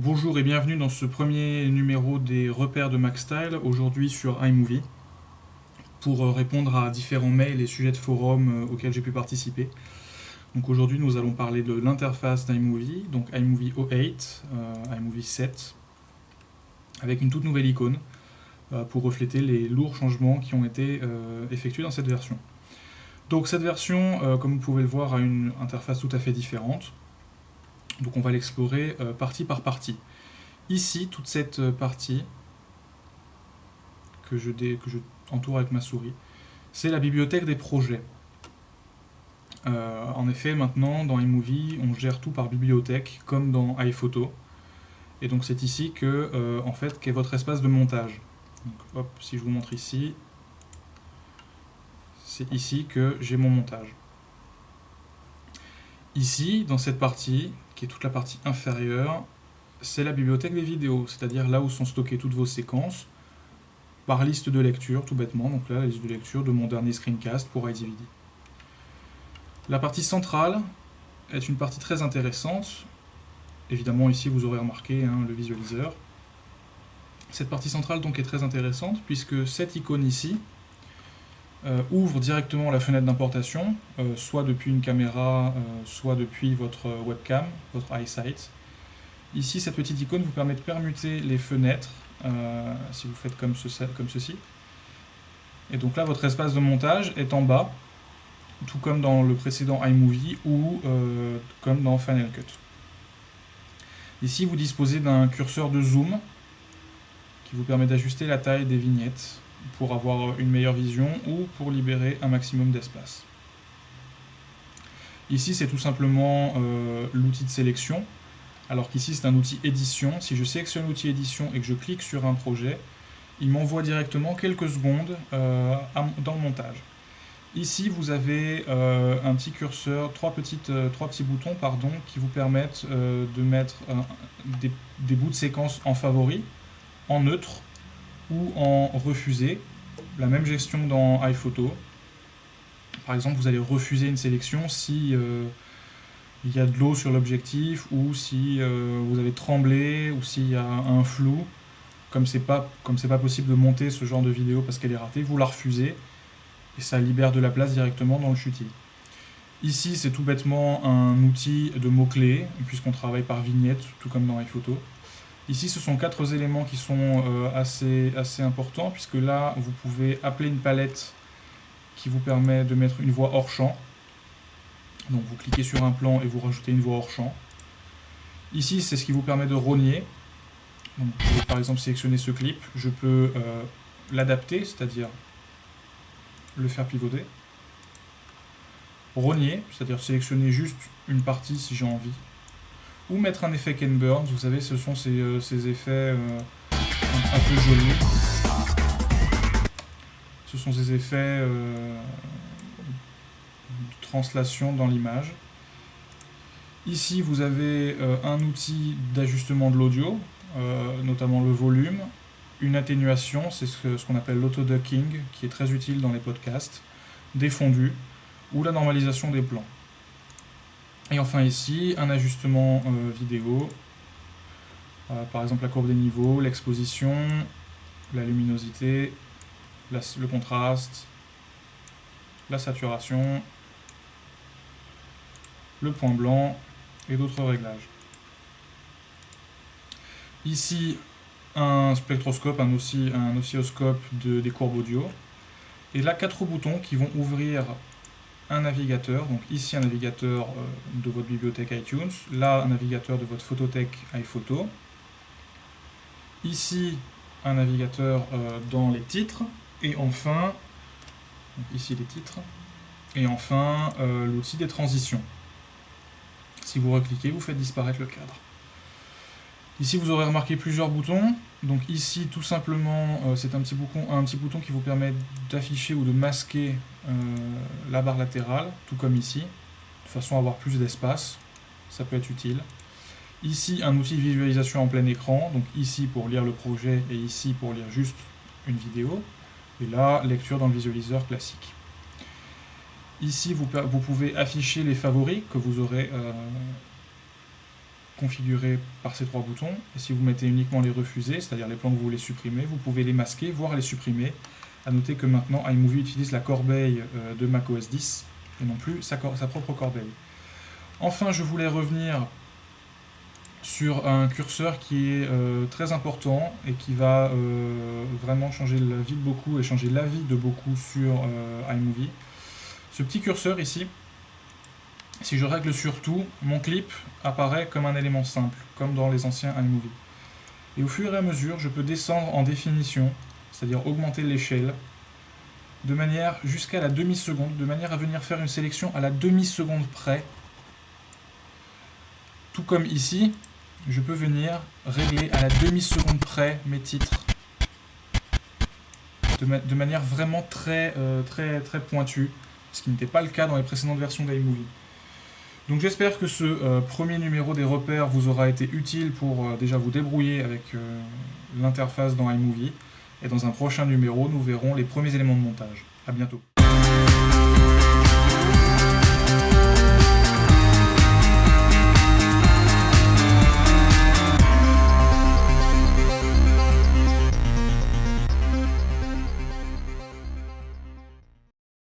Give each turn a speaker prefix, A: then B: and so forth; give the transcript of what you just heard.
A: Bonjour et bienvenue dans ce premier numéro des repères de MacStyle, aujourd'hui sur iMovie, pour répondre à différents mails et sujets de forum auxquels j'ai pu participer. Donc aujourd'hui nous allons parler de l'interface d'iMovie, donc iMovie 08, iMovie 7, avec une toute nouvelle icône pour refléter les lourds changements qui ont été effectués dans cette version. Donc cette version, comme vous pouvez le voir, a une interface tout à fait différente. Donc on va l'explorer partie par partie. Ici, toute cette partie que je entoure avec ma souris, c'est la bibliothèque des projets. En effet, maintenant, dans iMovie, on gère tout par bibliothèque, comme dans iPhoto. Et donc c'est ici que, en fait, qu'est votre espace de montage. Donc, hop, si je vous montre ici, c'est ici que j'ai mon montage. Ici, dans cette partie, qui est toute la partie inférieure, c'est la bibliothèque des vidéos, c'est-à-dire là où sont stockées toutes vos séquences, par liste de lecture, tout bêtement. Donc là, la liste de lecture de mon dernier screencast pour iDVD. La partie centrale est une partie très intéressante. Évidemment, ici, vous aurez remarqué le visualiseur. Cette partie centrale donc est très intéressante puisque cette icône ici ouvre directement la fenêtre d'importation, soit depuis une caméra, soit depuis votre webcam, votre iSight. Ici, cette petite icône vous permet de permuter les fenêtres, si vous faites comme ceci. Et donc là, votre espace de montage est en bas, tout comme dans le précédent iMovie ou comme dans Final Cut. Ici, vous disposez d'un curseur de zoom qui vous permet d'ajuster la taille des vignettes pour avoir une meilleure vision ou pour libérer un maximum d'espace. Ici, c'est tout simplement l'outil de sélection, alors qu'ici, c'est un outil édition. Si je sélectionne l'outil édition et que je clique sur un projet, il m'envoie directement quelques secondes dans le montage. Ici, vous avez un petit curseur, trois petits boutons qui vous permettent de mettre des bouts de séquence en favori, en neutre ou en refusé. La même gestion dans iPhoto. Par exemple, vous allez refuser une sélection si il y a de l'eau sur l'objectif, ou si vous avez tremblé, ou s'il y a un flou. Comme c'est pas possible de monter ce genre de vidéo parce qu'elle est ratée, vous la refusez et ça libère de la place directement dans le chutier. Ici, c'est tout bêtement un outil de mots-clés, puisqu'on travaille par vignette, tout comme dans iPhoto. Ici, ce sont 4 éléments qui sont assez importants, puisque là, vous pouvez appeler une palette qui vous permet de mettre une voix hors champ. Donc vous cliquez sur un plan et vous rajoutez une voix hors champ. Ici, c'est ce qui vous permet de rogner. Donc, vous pouvez par exemple sélectionner ce clip. Je peux l'adapter, c'est-à-dire le faire pivoter. Rogner, c'est-à-dire sélectionner juste une partie si j'ai envie. Ou mettre un effet Ken Burns, vous savez, ce sont ces effets un peu jolis. Ce sont ces effets de translation dans l'image. Ici, vous avez un outil d'ajustement de l'audio, notamment le volume, une atténuation, c'est ce qu'on appelle l'auto-ducking, qui est très utile dans les podcasts, des fondus, ou la normalisation des plans. Et enfin ici, un ajustement vidéo, par exemple la courbe des niveaux, l'exposition, la luminosité, le contraste, la saturation, le point blanc et d'autres réglages. Ici, un spectroscope, un oscilloscope des courbes audio. Et là, 4 boutons qui vont ouvrir un navigateur. Donc ici, un navigateur de votre bibliothèque iTunes. Là, un navigateur de votre photothèque iPhoto. Ici, un navigateur dans les titres. Et enfin, donc ici les titres. Et enfin, l'outil des transitions. Si vous recliquez, vous faites disparaître le cadre. Ici, vous aurez remarqué plusieurs boutons. Donc ici, tout simplement, c'est un petit bouton qui vous permet d'afficher ou de masquer la barre latérale, tout comme ici, de façon à avoir plus d'espace. Ça peut être utile. Ici, un outil de visualisation en plein écran. Donc ici, pour lire le projet, et ici, pour lire juste une vidéo. Et là, lecture dans le visualiseur classique. Ici, vous pouvez afficher les favoris que vous aurez configurés par ces 3 boutons. Et si vous mettez uniquement les refusés, c'est-à-dire les plans que vous voulez supprimer, vous pouvez les masquer, voire les supprimer. A noter que maintenant iMovie utilise la corbeille de macOS 10 et non plus sa propre corbeille. Enfin, je voulais revenir sur un curseur qui est très important et qui va vraiment changer la vie de beaucoup et changer l'avis de beaucoup sur iMovie. Ce petit curseur ici, si je règle sur tout, mon clip apparaît comme un élément simple, comme dans les anciens iMovie. Et au fur et à mesure, je peux descendre en définition, c'est-à-dire augmenter l'échelle, de manière jusqu'à la demi-seconde, de manière à venir faire une sélection à la demi-seconde près. Tout comme ici, je peux venir régler à la demi-seconde près mes titres, de manière vraiment très pointue, ce qui n'était pas le cas dans les précédentes versions d'iMovie. Donc j'espère que ce premier numéro des repères vous aura été utile pour déjà vous débrouiller avec l'interface dans iMovie. Et dans un prochain numéro, nous verrons les premiers éléments de montage. A bientôt.